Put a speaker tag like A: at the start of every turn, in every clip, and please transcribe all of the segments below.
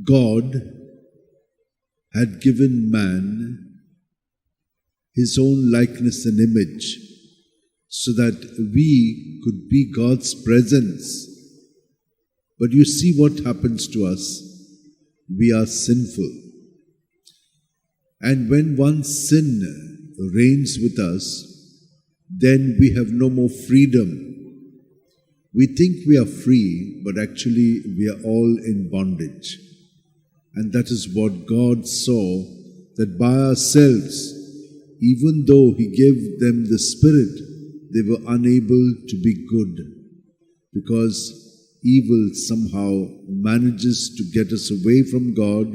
A: God had given man his own likeness and image so that we could be God's presence. But you see what happens to us. We are sinful. And when one sin reigns with us, then we have no more freedom. We think we are free, but actually we are all in bondage. And that is what God saw, that by ourselves, even though He gave them the Spirit, they were unable to be good, because evil somehow manages to get us away from God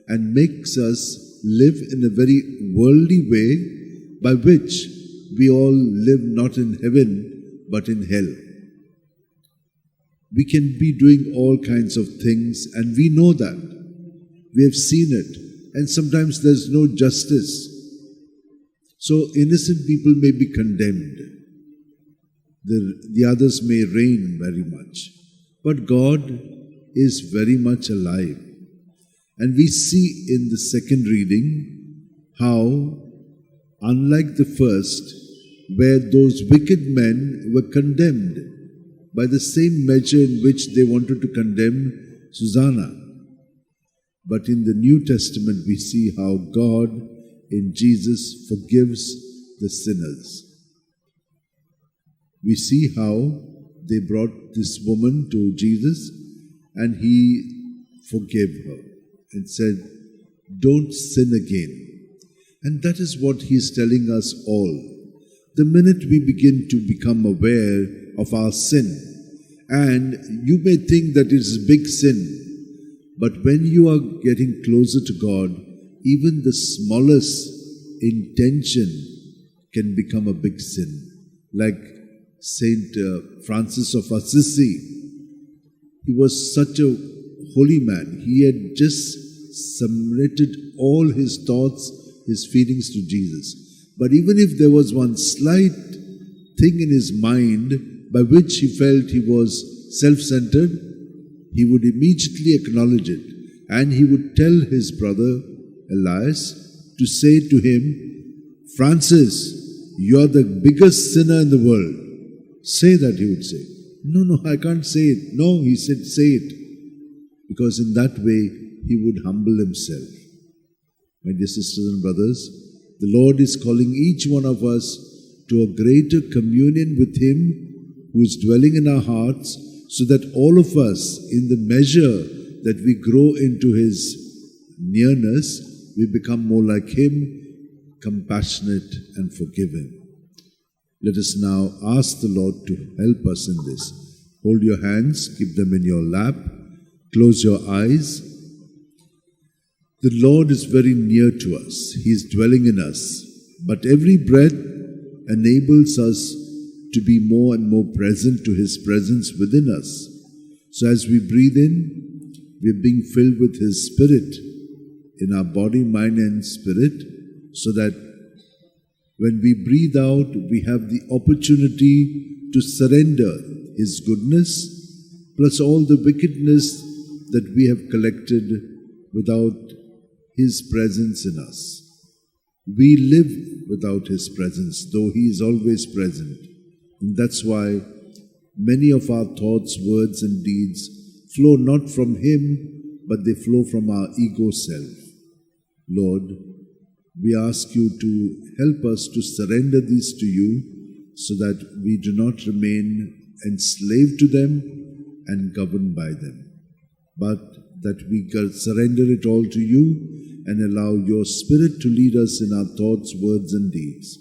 A: and makes us live in a very worldly way, by which we all live not in heaven but in hell. We can be doing all kinds of things, and we know that. We have seen it, and sometimes there's no justice. So innocent people may be condemned. The others may reign very much. But God is very much alive. And we see in the second reading how, unlike the first, where those wicked men were condemned by the same measure in which they wanted to condemn Susanna. But in the New Testament, we see how God in Jesus forgives the sinners. We see how they brought this woman to Jesus and He forgave her and said, "Don't sin again." And that is what He is telling us all. The minute we begin to become aware of our sin, and you may think that it is a big sin, but when you are getting closer to God, even the smallest intention can become a big sin. Like Saint Francis of Assisi, he was such a holy man. He had just submitted all his thoughts, his feelings to Jesus. But even if there was one slight thing in his mind by which he felt he was self-centered, he would immediately acknowledge it, and he would tell his brother Elias to say to him, "Francis, you are the biggest sinner in the world." Say that, he would say. No, I can't say it. No, he said, say it. Because in that way, he would humble himself. My dear sisters and brothers, the Lord is calling each one of us to a greater communion with Him who is dwelling in our hearts, so that all of us, in the measure that we grow into His nearness, we become more like Him, compassionate and forgiving. Let us now ask the Lord to help us in this. Hold your hands, keep them in your lap, close your eyes. The Lord is very near to us. He is dwelling in us. But every breath enables us to be more and more present to His presence within us. So as we breathe in, we are being filled with His Spirit in our body, mind and spirit, so that when we breathe out, we have the opportunity to surrender His goodness, plus all the wickedness that we have collected without His presence in us. We live without His presence, though He is always present. And that's why many of our thoughts, words and deeds flow not from Him, but they flow from our ego self. Lord, we ask You to help us to surrender these to You, so that we do not remain enslaved to them and governed by them, but that we surrender it all to You and allow Your Spirit to lead us in our thoughts, words and deeds.